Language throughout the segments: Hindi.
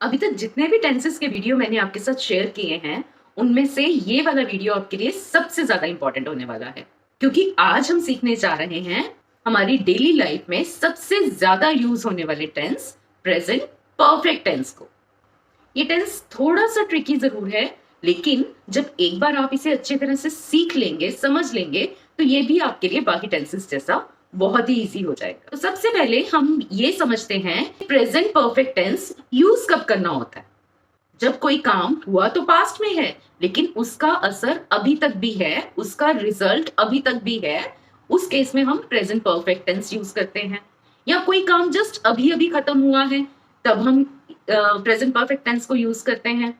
अभी तक जितने भी टेंसेस के वीडियो मैंने आपके साथ शेयर किए हैं, उनमें से ये वाला वीडियो आपके लिए सबसे ज्यादा इंपॉर्टेंट होने वाला है, क्योंकि आज हम सीखने जा रहे हैं हमारी डेली लाइफ में सबसे ज्यादा यूज होने वाले टेंस, प्रेजेंट परफेक्ट टेंस को। ये टेंस थोड़ा सा ट्रिकी जरूर है, लेकिन जब एक बार आप इसे अच्छी तरह से सीख लेंगे, समझ लेंगे, तो ये भी आपके लिए बाकी टेंसेस जैसा बहुत ही इजी हो जाएगा। तो सबसे पहले हम ये समझते हैं प्रेजेंट परफेक्ट टेंस यूज कब करना होता है। जब कोई काम हुआ तो पास्ट में है, लेकिन उसका असर अभी तक भी है, उसका रिजल्ट अभी तक भी है, उस केस में हम प्रेजेंट परफेक्ट टेंस यूज करते हैं। या कोई काम जस्ट अभी अभी खत्म हुआ है, तब हम प्रेजेंट परफेक्ट टेंस को यूज करते हैं।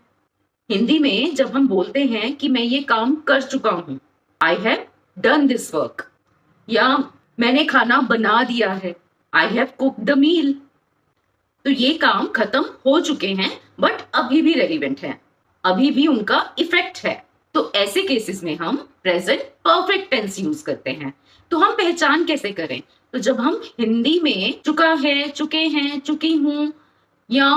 हिंदी में जब हम बोलते हैं कि मैं ये काम कर चुका हूं, I have done this work, या मैंने खाना बना दिया है, I have cooked the meal, तो ये काम खत्म हो चुके हैं बट अभी भी रेलिवेंट है, अभी भी उनका इफेक्ट है। तो ऐसे केसेस में हम प्रेजेंट परफेक्ट टेंस यूज करते हैं। तो हम पहचान कैसे करें? तो जब हम हिंदी में चुका है, चुके हैं, चुकी हूं, या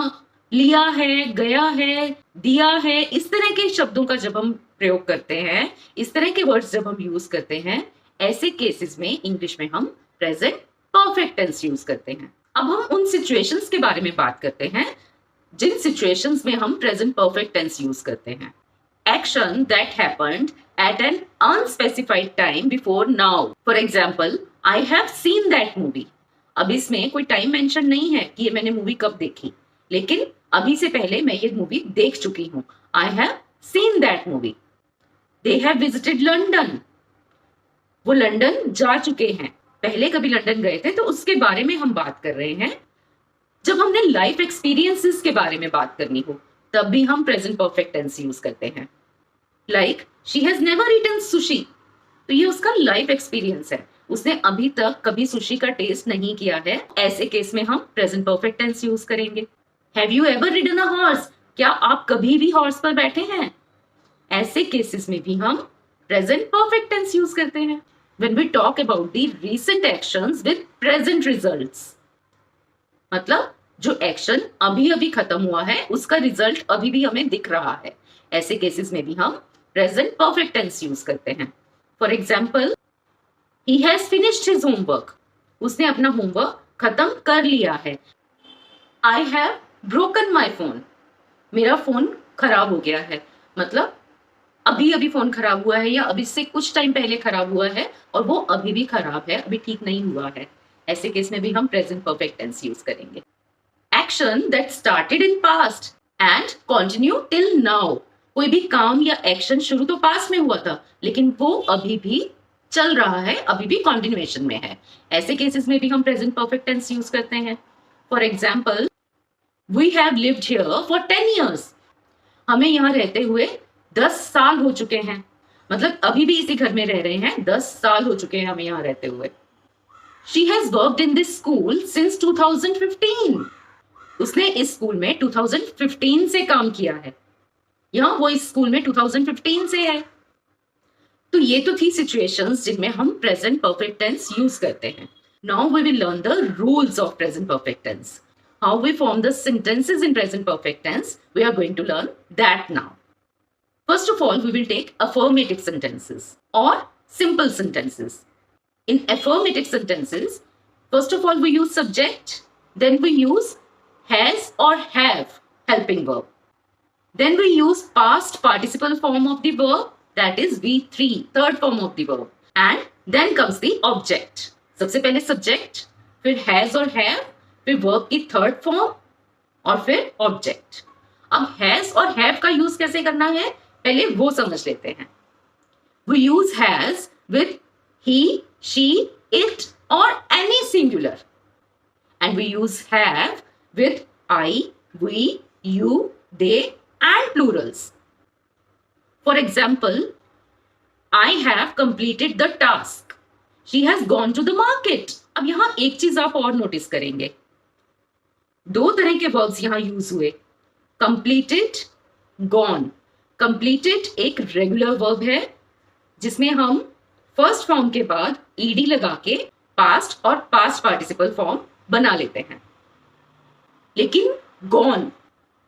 लिया है, गया है, दिया है, इस तरह के शब्दों का जब हम प्रयोग करते हैं, इस तरह के वर्ड्स जब हम यूज करते हैं, ऐसे केसेस में इंग्लिश में हम प्रेजेंट परफेक्ट टेंस यूज करते हैं। अब हम उन सिचुएशंस के बारे में बात करते हैं जिन सिचुएशंस में हम प्रेजेंट परफेक्ट टेंस यूज करते हैं। Action that happened at an unspecified time before now. For example, I have seen that movie. अब इसमें कोई टाइम मेंशन नहीं है कि ये मैंने मूवी कब देखी, लेकिन अभी से पहले मैं ये मूवी देख चुकी हूं। I have seen that movie. They have visited London. वो लंदन जा चुके हैं, पहले कभी लंदन गए थे, तो उसके बारे में हम बात कर रहे हैं। जब हमने लाइफ एक्सपीरियंसेस के बारे में बात करनी हो, तब भी हम प्रेजेंट परफेक्ट टेंस यूज करते हैं। Like she has never eaten sushi, तो ये उसका लाइफ एक्सपीरियंस है, उसने अभी तक कभी सुशी का टेस्ट नहीं किया है। ऐसे केस में हम प्रेजेंट परफेक्ट टेंस यूज करेंगे। Have you ever ridden a horse? क्या आप कभी भी हॉर्स पर बैठे हैं? ऐसे केसेस में भी हम प्रेजेंट परफेक्ट टेंस यूज करते हैं। When we talk about the recent actions with present results, मतलब जो एक्शन अभी अभी खत्म हुआ है, उसका रिजल्ट अभी भी हमें दिख रहा है, ऐसे केसेस में भी हम प्रेजेंट परफेक्ट टेंस यूज करते हैं। For example, he has finished his homework, उसने अपना होमवर्क खत्म कर लिया है। I have broken my phone, मेरा फोन खराब हो गया है, मतलब अभी अभी फोन खराब हुआ है या अभी से कुछ टाइम पहले खराब हुआ है और वो अभी भी खराब है, अभी ठीक नहीं हुआ है। ऐसे केस में भी हम प्रेजेंट परफेक्ट टेंस यूज करेंगे। Action that started in past and continue till now, कोई भी काम या एक्शन शुरू तो पास्ट में हुआ था, लेकिन वो अभी भी चल रहा है, अभी भी कंटिन्यूएशन में है। ऐसे केसेस में भी हम प्रेजेंट परफेक्ट टेंस यूज करते हैं। For example, we have lived here for 10 years, हमें यहाँ रहते हुए 10 साल हो चुके हैं, मतलब अभी भी इसी घर में रह रहे हैं, 10 साल हो चुके हैं हमें यहाँ रहते हुए। She has worked in this school since 2015, उसने इस स्कूल में 2015 से काम किया है, यहाँ वो इस स्कूल में 2015 से है। तो ये तो थी सिचुएशंस जिनमें हम प्रेजेंट परफेक्ट टेंस यूज करते हैं। Now we will learn the rules of present perfect tense, how we form the sentences in present perfect tense. We are going to learn that now. First of all, we will take affirmative sentences or simple sentences. In affirmative sentences, first of all, we use subject, then we use has or have helping verb. Then we use past participle form of the verb, that is V3, third form of the verb. And then comes the object. सबसे पहले subject, फिर has और have, फिर verb की third form और फिर object. अब has और have का use कैसे करना है, पहले वो समझ लेते हैं। We use has with he, she, it or any singular, and we use have with I, we, you, they and plurals. For example, I have completed the task. She has gone to the market. अब यहाँ एक चीज आप और नोटिस करेंगे, दो तरह के वर्ब्स यहाँ यूज हुए, completed, gone। कंप्लीटेड एक रेगुलर वर्ब है जिसमें हम फर्स्ट फॉर्म के बाद ईडी लगा के पास्ट और पास्ट पार्टिसिपल फॉर्म बना लेते हैं। लेकिन gone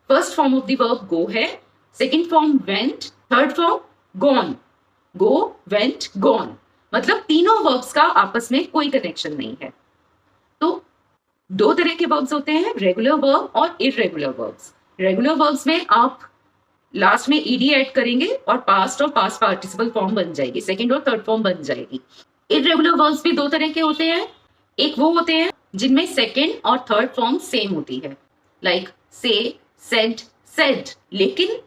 first form of the verb go है, second form went, third form gone. Go, went, gone, मतलब तीनों वर्ब्स का आपस में कोई कनेक्शन नहीं है। तो दो तरह के वर्ब्स होते हैं, रेगुलर वर्ब और इररेगुलर वर्ब्स। रेगुलर वर्ब्स में आप लास्ट में ईडी ऐड करेंगे और पास्ट पार्टिसिपल फॉर्म बन जाएगी, सेकंड और थर्ड फॉर्म बन जाएगी। इररेगुलर वर्ब्स भी दो तरह के होते हैं। एक वो होते हैं जिनमें सेकंड और थर्ड फॉर्म सेम होती है, लाइक से, सेड, सेड। लेकिन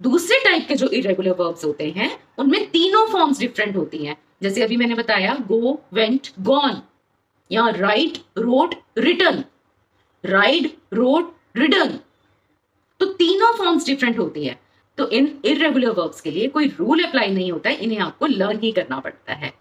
दूसरे टाइप के जो इररेगुलर वर्ब्स होते हैं उनमें तीनों फॉर्म्स डिफरेंट होती हैं। जैसे अभी मैंने बताया गो, वेंट, गॉन, या write, wrote, written, ride, rode, ridden. तो तीनों फॉर्म्स डिफरेंट होती है। तो इन इररेगुलर वर्ब्स के लिए कोई रूल अप्लाई नहीं होता है, इन्हें आपको लर्न ही करना पड़ता है।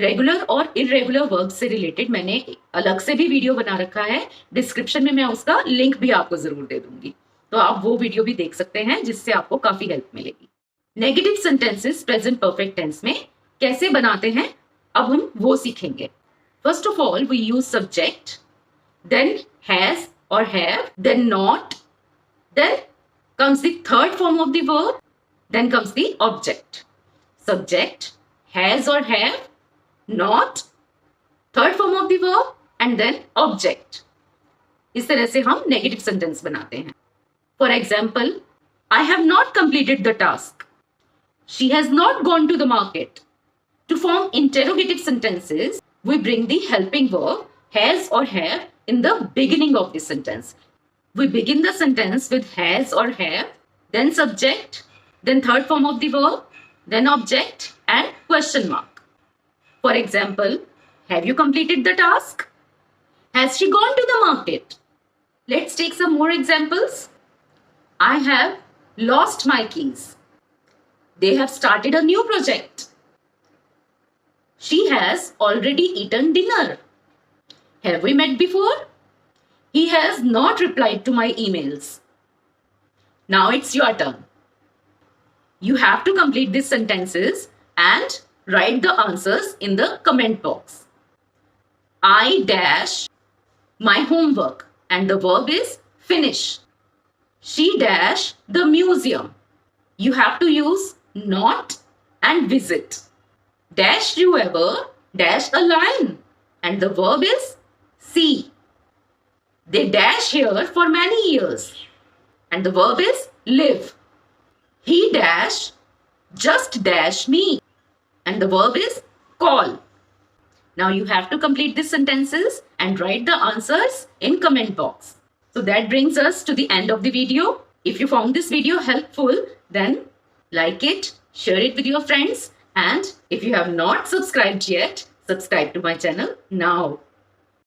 रेगुलर और इररेगुलर वर्ब्स से रिलेटेड मैंने अलग से भी वीडियो बना रखा है, डिस्क्रिप्शन में मैं उसका लिंक भी आपको जरूर दे दूंगी, तो आप वो वीडियो भी देख सकते हैं, जिससे आपको काफी हेल्प मिलेगी। Negative sentences present perfect tense में कैसे बनाते हैं अब हम वो सीखेंगे। First of all we use subject, then has और have, then not, then comes the third form of the verb, then comes the object. Subject, has or have, not, third form of the verb, and then object. इस तरह से हम नेगेटिव सेंटेंस बनाते हैं। For example, I have not completed the task. She has not gone to the market. To form interrogative sentences, we bring the helping verb has or have in the beginning of the sentence. We begin the sentence with has or have, then subject, then third form of the verb, then object and question mark. For example, have you completed the task? Has she gone to the market? Let's take some more examples. I have lost my keys. They have started a new project. She has already eaten dinner. Have we met before? He has not replied to my emails. Now it's your turn. You have to complete these sentences and write the answers in the comment box. I dash my homework and the verb is finish. She dash the museum. You have to use not and visit. Dash you ever dash a lion and the verb is see. They dash here for many years and the verb is live. He dash just dash me and the verb is call. Now you have to complete these sentences and write the answers in comment box. So that brings us to the end of the video. If you found this video helpful, then like it, share it with your friends, and if you have not subscribed yet, subscribe to my channel now.